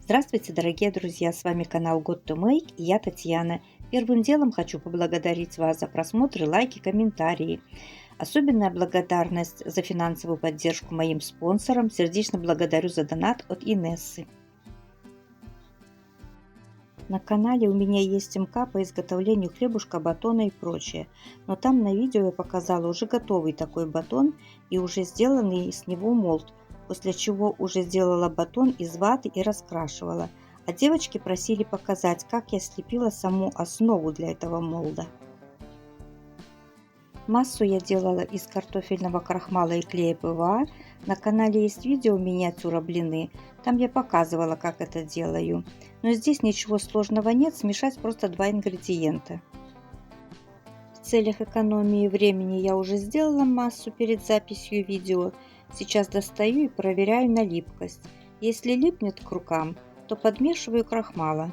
Здравствуйте, дорогие друзья! С вами канал God to Make и я Татьяна. Первым делом хочу поблагодарить вас за просмотры, лайки, комментарии. Особенная благодарность за финансовую поддержку моим спонсорам. Сердечно благодарю за донат от Инессы. На канале у меня есть МК по изготовлению хлебушка, батона и прочее. Но там на видео я показала уже готовый такой батон и уже сделанный с него молд, после чего уже сделала батон из ваты и раскрашивала. А девочки просили показать, как я слепила саму основу для этого молда. Массу я делала из картофельного крахмала и клея ПВА. На канале есть видео миниатюра блины, там я показывала, как это делаю. Но здесь ничего сложного нет, смешать просто два ингредиента. В целях экономии времени я уже сделала массу перед записью видео. Сейчас достаю и проверяю на липкость. Если липнет к рукам, то подмешиваю крахмала.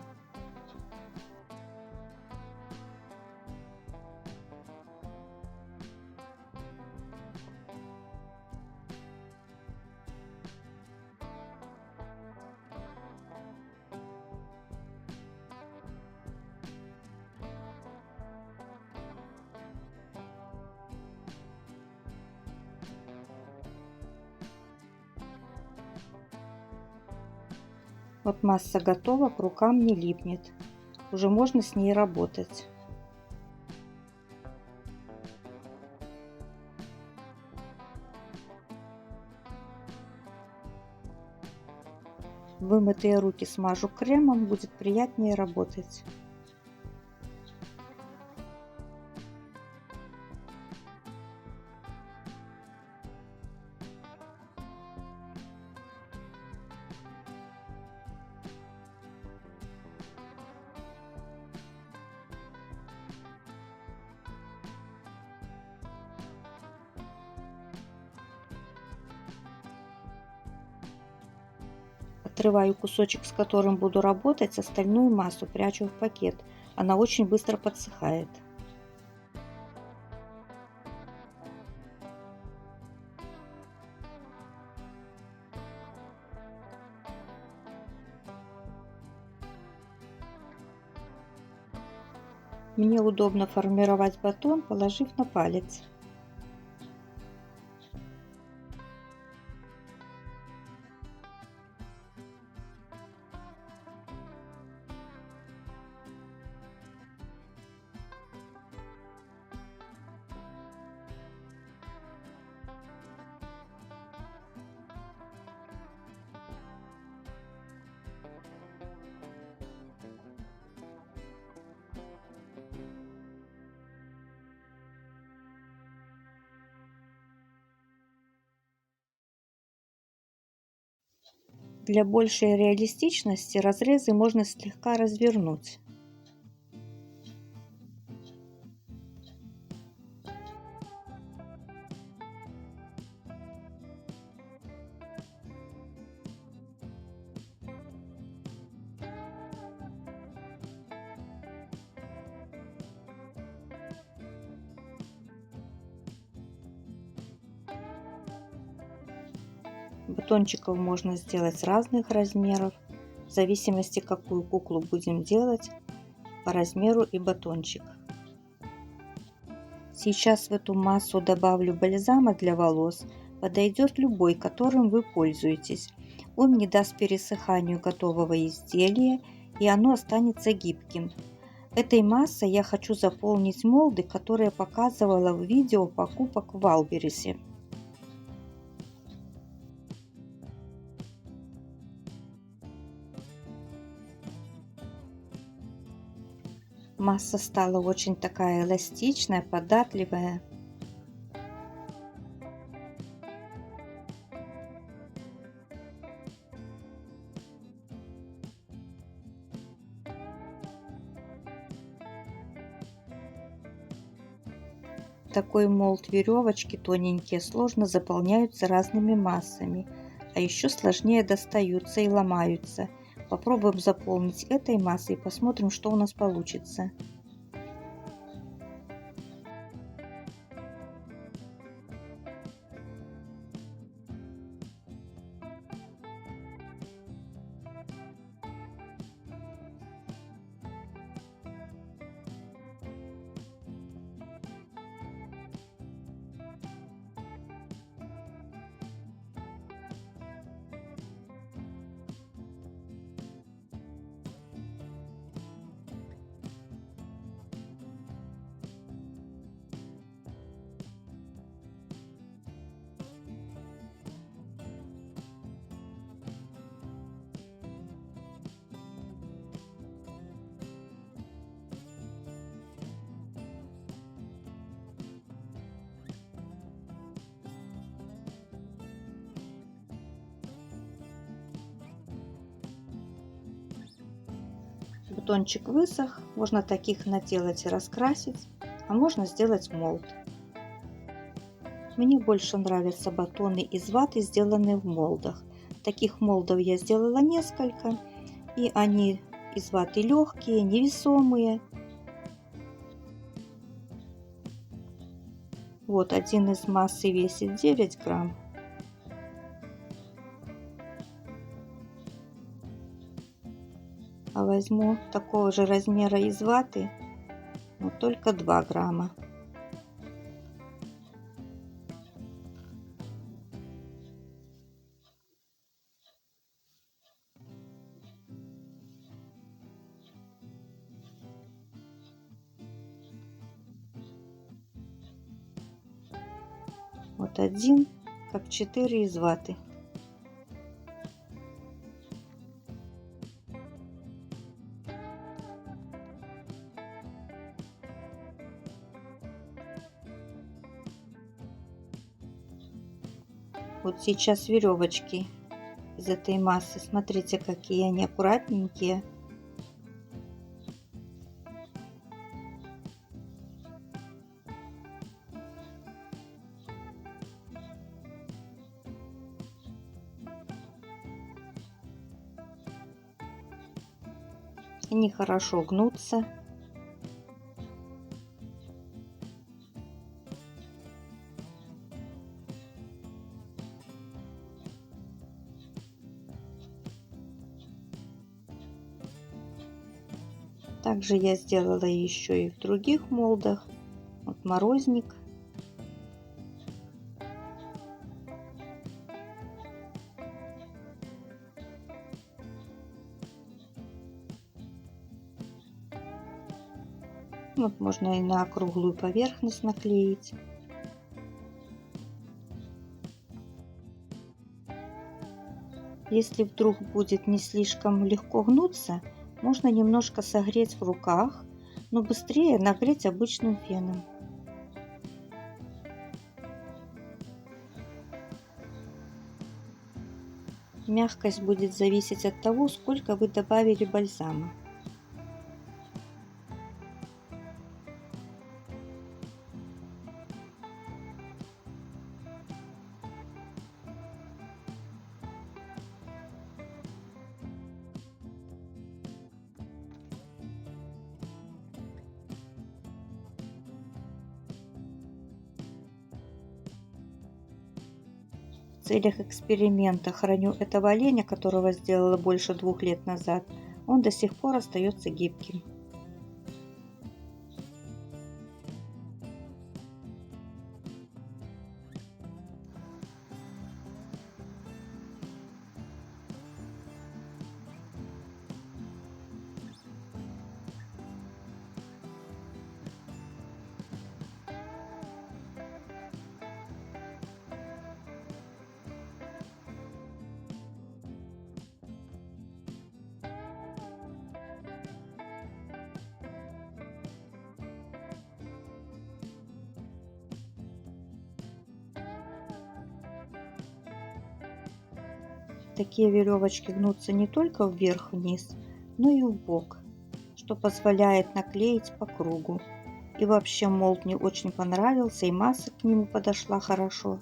Вот масса готова, к рукам не липнет. Уже можно с ней работать. Вымытые руки смажу кремом, будет приятнее работать. Отрываю кусочек, с которым буду работать, остальную массу прячу в пакет. Она очень быстро подсыхает. Мне удобно формировать батон, положив на палец. Для большей реалистичности разрезы можно слегка развернуть. Батончиков можно сделать разных размеров, в зависимости, какую куклу будем делать, по размеру и батончик. Сейчас в эту массу добавлю бальзама для волос. Подойдет любой, которым вы пользуетесь. Он не даст пересыханию готового изделия, и оно останется гибким. Этой массой я хочу заполнить молды, которые показывала в видео покупок в Вайлдберрисе. Масса стала очень такая эластичная, податливая. Такой молд веревочки тоненькие сложно заполняются разными массами, а еще сложнее достаются и ломаются. Попробуем заполнить этой массой и посмотрим, что у нас получится. Бутончик высох, можно таких наделать и раскрасить, а можно сделать молд. Мне больше нравятся батоны из ваты, сделанные в молдах. Таких молдов я сделала несколько, и они из ваты легкие, невесомые. Вот один из массы весит 9 грамм. А возьму такого же размера из ваты, но только 2 грамма. Вот один, как 4 из ваты. Вот сейчас веревочки из этой массы. Смотрите, какие они аккуратненькие. Они хорошо гнутся. Также я сделала еще и в других молдах. Вот морозник. Вот можно и на округлую поверхность наклеить. Если вдруг будет не слишком легко гнуться, можно немножко согреть в руках, но быстрее нагреть обычным феном. Мягкость будет зависеть от того, сколько вы добавили бальзама. В целях эксперимента храню этого оленя, которого сделала больше 2 лет назад. Он до сих пор остается гибким. Такие веревочки гнутся не только вверх-вниз, но и вбок, что позволяет наклеить по кругу. И вообще молд мне очень понравился, и масса к нему подошла хорошо.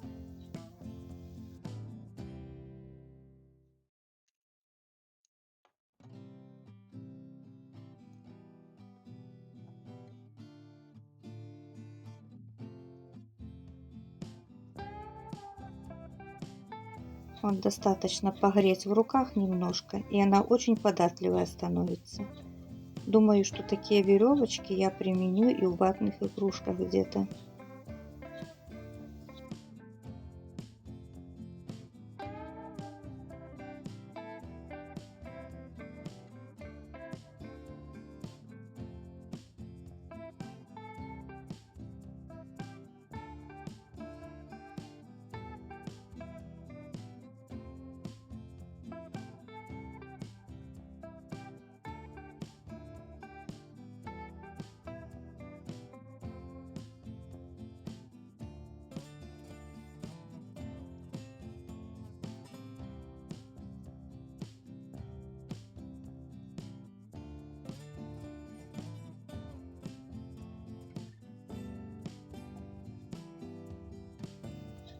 Вот достаточно погреть в руках немножко, и она очень податливая становится. Думаю, что такие веревочки я применю и в ватных игрушках где-то.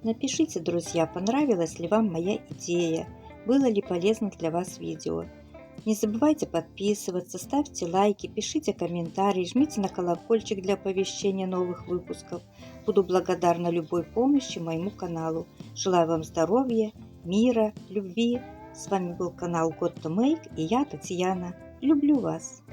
Напишите, друзья, понравилась ли вам моя идея, было ли полезно для вас видео. Не забывайте подписываться, ставьте лайки, пишите комментарии, жмите на колокольчик для оповещения новых выпусков. Буду благодарна любой помощи моему каналу. Желаю вам здоровья, мира, любви. С вами был канал God to Make и я, Татьяна. Люблю вас!